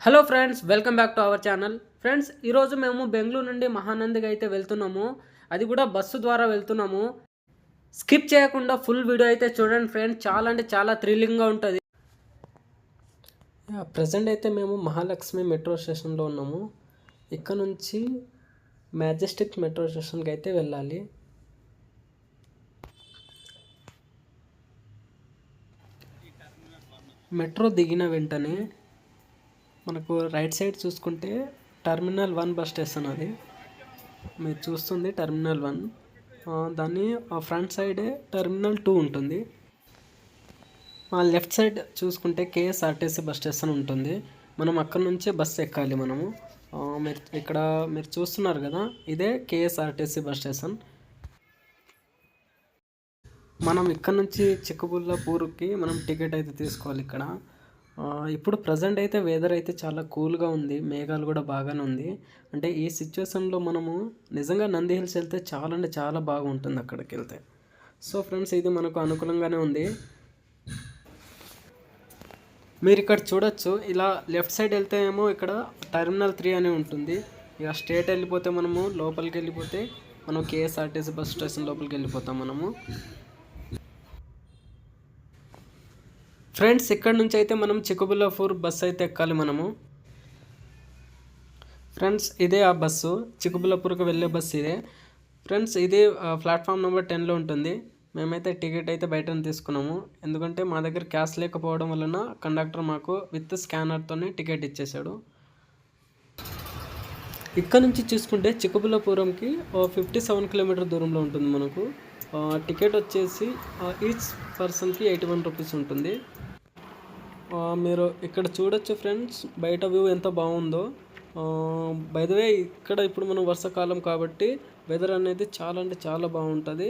Hello friends, welcome back to our channel. Friends, ఈరోజు మేము బెంగళూరు నుండి మహానందికి అయితే వెళ్తున్నాము. అది కూడా బస్సు ద్వారా వెళ్తున్నాము. స్కిప్ చేయకుండా ఫుల్ వీడియో అయితే చూడండి ఫ్రెండ్స్. చాలా అంటే చాలా థ్రిల్లింగ్గా ఉంటుంది. ప్రజెంట్ అయితే మేము మహాలక్ష్మి మెట్రో స్టేషన్లో ఉన్నాము. ఇక్కడ నుంచి మ్యాజెస్టిక్ మెట్రో స్టేషన్కి అయితే వెళ్ళాలి. మెట్రో దిగిన వెంటనే మనకు రైట్ సైడ్ చూసుకుంటే టెర్మినల్ 1 బస్ స్టేషన్ అది మీరు చూస్తుంది టెర్మినల్ 1. దాన్ని ఫ్రంట్ సైడే టెర్మినల్ 2 ఉంటుంది. లెఫ్ట్ సైడ్ చూసుకుంటే కేఎస్ఆర్టీసీ బస్ స్టేషన్ ఉంటుంది. మనం అక్కడ నుంచే బస్సు ఎక్కాలి. మనము మీరు చూస్తున్నారు కదా, ఇదే కేఎస్ఆర్టీసీ బస్ స్టేషన్. మనం ఇక్కడ నుంచి చిక్కబుల్లాపూర్కి మనం టికెట్ అయితే తీసుకోవాలి ఇక్కడ. ఇప్పుడు ప్రజెంట్ అయితే వెదర్ అయితే చాలా కూల్గా ఉంది, మేఘాలు కూడా బాగానే ఉంది. అంటే ఈ సిచ్యువేషన్లో మనము నిజంగా నంది హిల్స్ వెళ్తే చాలా అంటే చాలా బాగుంటుంది అక్కడికి వెళ్తే. సో ఫ్రెండ్స్, ఇది మనకు అనుకూలంగానే ఉంది. మీరు ఇక్కడ చూడొచ్చు, ఇలా లెఫ్ట్ సైడ్ వెళ్తే ఏమో ఇక్కడ టెర్మినల్ 3 అని ఉంటుంది. ఇక స్ట్రేట్ వెళ్ళిపోతే మనము లోపలికి వెళ్ళిపోతే మనం కేఎస్ఆర్టీసీ బస్ స్టేషన్ లోపలికి వెళ్ళిపోతాం మనము. ఫ్రెండ్స్, ఇక్కడ నుంచి అయితే మనం చిక్కబుల్లాపూర్ బస్సు అయితే ఎక్కాలి మనము. ఫ్రెండ్స్, ఇదే ఆ బస్సు, చిక్కబుల్లాపూర్కి వెళ్ళే బస్సు ఇదే. ఫ్రెండ్స్, ఇది ప్లాట్ఫామ్ నెంబర్ 10లో ఉంటుంది. మేమైతే టికెట్ అయితే బయట తీసుకున్నాము, ఎందుకంటే మా దగ్గర క్యాష్ లేకపోవడం వలన కండక్టర్ మాకు విత్ స్కానర్తోనే టికెట్ ఇచ్చేసాడు. ఇక్కడ నుంచి చూసుకుంటే చిక్కబుల్లాపురంకి 57 కిలోమీటర్ దూరంలో ఉంటుంది మనకు. టికెట్ వచ్చేసి ఈచ్ పర్సన్కి 81 రూపీస్ ఉంటుంది. మీరు ఇక్కడ చూడొచ్చు ఫ్రెండ్స్, బయట వ్యూ ఎంత బాగుందో. బై ద వే, ఇక్కడ ఇప్పుడు మనం వర్షాకాలం కాబట్టి వెదర్ అనేది చాలా అంటే చాలా బాగుంటుంది.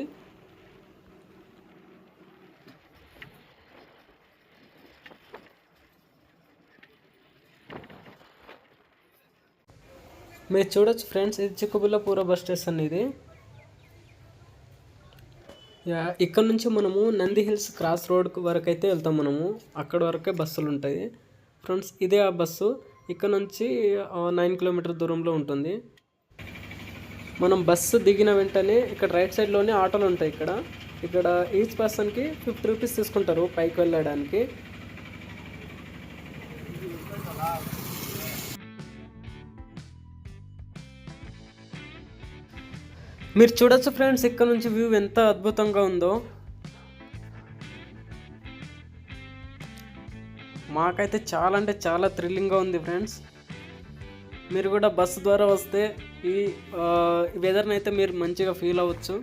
మీరు చూడొచ్చు ఫ్రెండ్స్, ఇది చిక్కబుల్లాపూర్ బస్ స్టేషన్ ఇది. ఇక్కడ నుంచి మనము నంది హిల్స్ క్రాస్ రోడ్ వరకు అయితే వెళ్తాం మనము. అక్కడ వరకే బస్సులు ఉంటాయి. ఫ్రెండ్స్, ఇదే ఆ బస్సు. ఇక్కడ నుంచి 9 కిలోమీటర్ దూరంలో ఉంటుంది. మనం బస్సు దిగిన వెంటనే ఇక్కడ రైట్ సైడ్లోనే ఆటోలు ఉంటాయి. ఇక్కడ ఈచ్ పర్సన్కి 50 రూపీస్ తీసుకుంటారు పైకి వెళ్ళడానికి. మీరు చూడొచ్చు ఫ్రెండ్స్, ఇక్కడ నుంచి వ్యూ ఎంత అద్భుతంగా ఉందో. మాకైతే చాలా అంటే చాలా థ్రిల్లింగ్గా ఉంది ఫ్రెండ్స్. మీరు కూడా బస్సు ద్వారా వస్తే ఈ వెదర్ని అయితే మీరు మంచిగా ఫీల్ అవ్వచ్చు.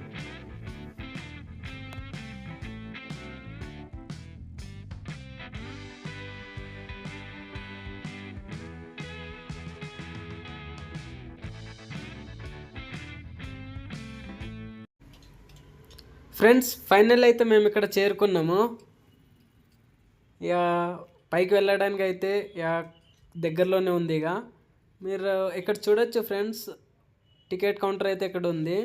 ఫ్రెండ్స్, ఫైనల్ అయితే మేము ఇక్కడ చేరుకున్నాము. ఇక పైకి వెళ్ళడానికి అయితే దగ్గరలోనే ఉంది. ఇక మీరు ఇక్కడ చూడొచ్చు ఫ్రెండ్స్, టికెట్ కౌంటర్ అయితే ఇక్కడ ఉంది.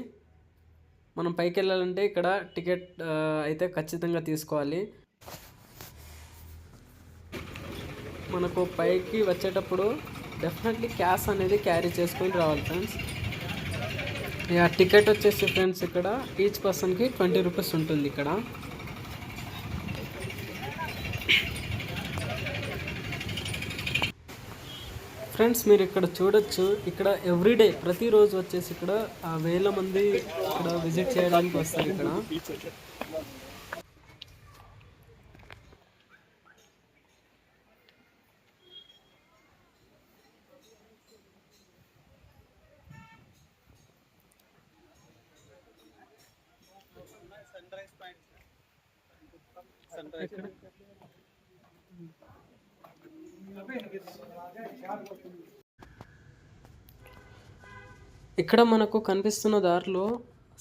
మనం పైకి వెళ్ళాలంటే ఇక్కడ టికెట్ అయితే ఖచ్చితంగా తీసుకోవాలి. మనకు పైకి వచ్చేటప్పుడు డెఫినెట్లీ క్యాష్ అనేది క్యారీ చేసుకొని రావాలి ఫ్రెండ్స్. టికెట్ వచ్చేసి ఫ్రెండ్స్, ఇక్కడ ఈచ్ పర్సన్కి 20 రూపీస్ ఉంటుంది ఇక్కడ. ఫ్రెండ్స్, మీరు ఇక్కడ చూడొచ్చు, ఇక్కడ ఎవ్రీడే ప్రతిరోజు వచ్చేసి ఇక్కడ వేల మంది ఇక్కడ విజిట్ చేయడానికి వస్తారు ఇక్కడ. ఇక్కడ మనకు కనిపిస్తున్న దారిలో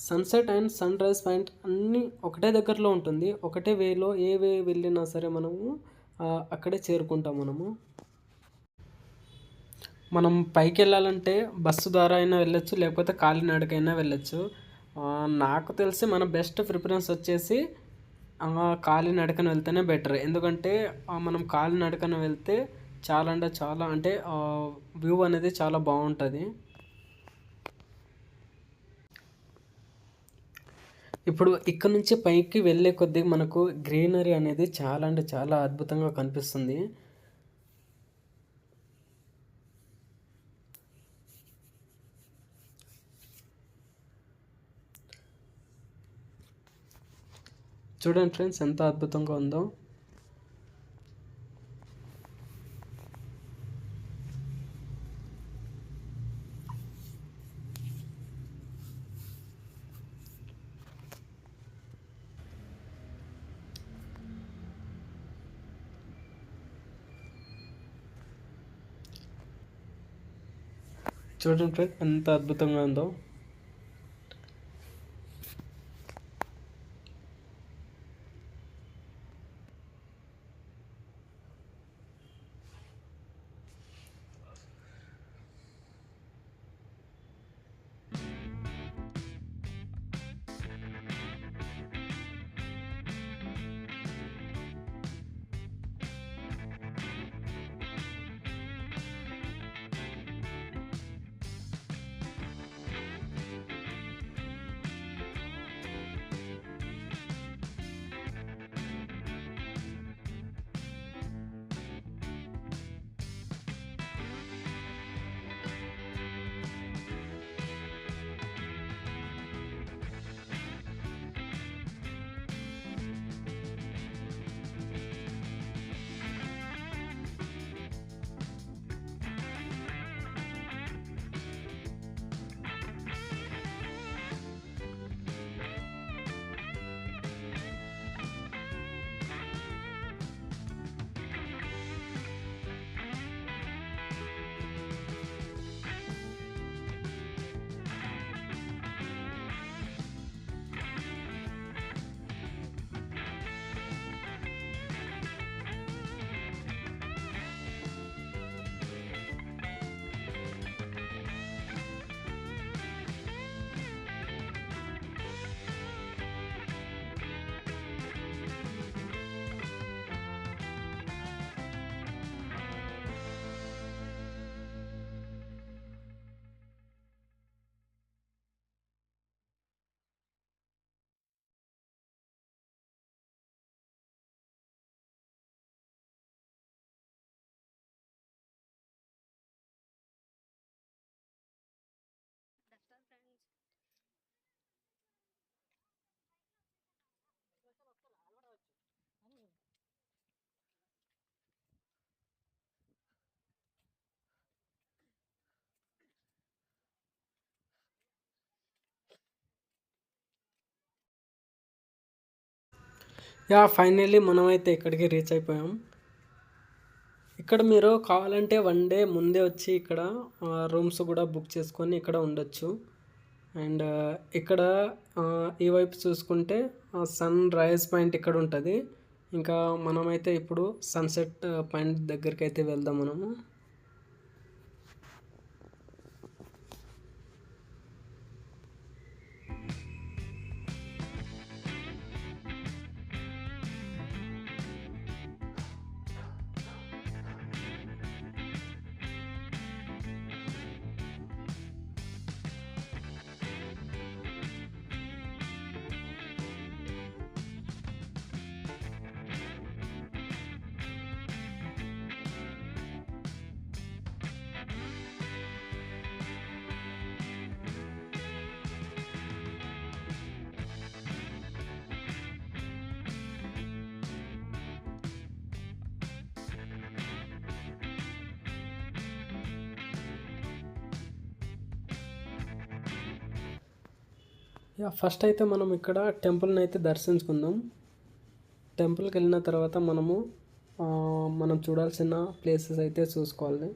sunset and sunrise point అన్నీ ఒకటే దగ్గరలో ఉంటుంది. ఒకటే వేలో ఏ వే వెళ్ళినా సరే మనము అక్కడే చేరుకుంటాం. మనం పైకి వెళ్ళాలంటే బస్సు ద్వారా అయినా వెళ్ళొచ్చు, లేకపోతే కాలినడకైనా వెళ్ళొచ్చు. నాకు తెలిసి మన బెస్ట్ ప్రిఫరెన్స్ వచ్చేసి కాలినడకన వెళ్తేనే బెటర్. ఎందుకంటే మనం కాలినడకన వెళ్తే చాలా అంటే చాలా అంటే వ్యూ అనేది చాలా బాగుంటుంది. ఇప్పుడు ఇక్కడ నుంచి పైకి వెళ్ళే కొద్దీ మనకు గ్రీనరీ అనేది చాలా అంటే చాలా అద్భుతంగా కనిపిస్తుంది. చూడండి ఫ్రెండ్స్ ఎంత అద్భుతంగా ఉందో. చూడండి ఫ్రెండ్స్ ఎంత అద్భుతంగా ఉందో. ఫైనల్లీ మనమైతే ఇక్కడికి రీచ్ అయిపోయాం. ఇక్కడ మీరు కావాలంటే 1 డే ముందే వచ్చి ఇక్కడ రూమ్స్ కూడా బుక్ చేసుకొని ఇక్కడ ఉండొచ్చు. అండ్ ఇక్కడ ఈ వైపు చూసుకుంటే సన్ రైజ్ పాయింట్ ఇక్కడ ఉంటుంది. ఇంకా మనమైతే ఇప్పుడు సన్సెట్ పాయింట్ దగ్గరికి అయితే వెళ్దాం మనము. ఫస్ట్ అయితే మనం ఇక్కడ టెంపుల్ని అయితే దర్శించుకుందాం. టెంపుల్కి వెళ్ళిన తర్వాత మనం చూడాల్సిన ప్లేసెస్ అయితే చూసుకోవాలి.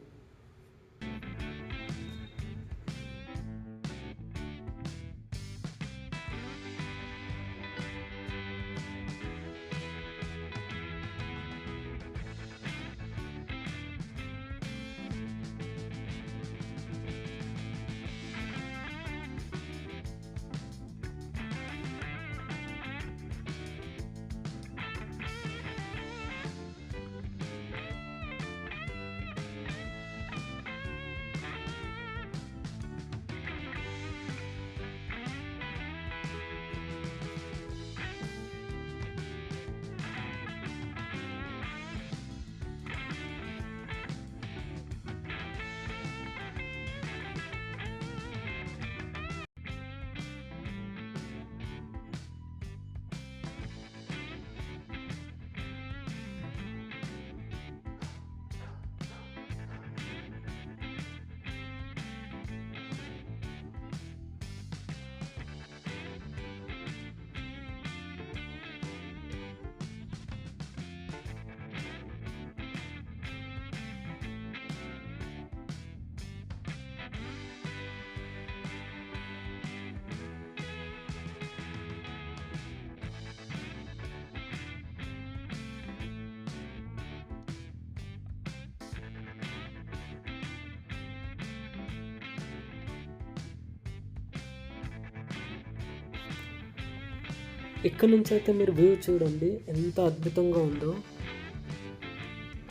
ఇక్కడ నుంచి అయితే మీరు వ్యూ చూడండి ఎంత అద్భుతంగా ఉందో.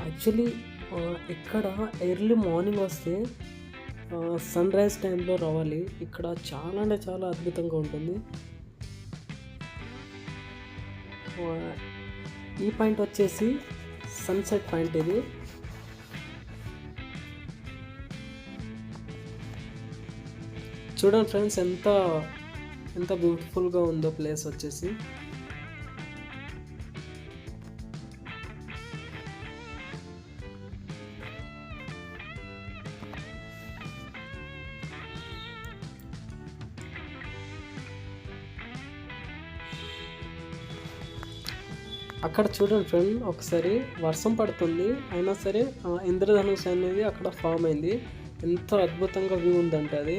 యాక్చువల్లీ ఇక్కడ ఎర్లీ మార్నింగ్ వస్తే సన్ రైజ్ టైంలో రావాలి. ఇక్కడ చాలా అంటే చాలా అద్భుతంగా ఉంటుంది. ఈ పాయింట్ వచ్చేసి సన్సెట్ పాయింట్. ఇది చూడండి ఫ్రెండ్స్, ఎంత బ్యూటిఫుల్గా ఉందో ప్లేస్ వచ్చేసి. అక్కడ చూడండి ఫ్రెండ్, ఒకసారి వర్షం పడుతుంది అయినా సరే ఇంద్రధనుస్సు అనేది అక్కడ ఫామ్ అయింది. ఎంత అద్భుతంగా వ్యూ ఉందంటే అది.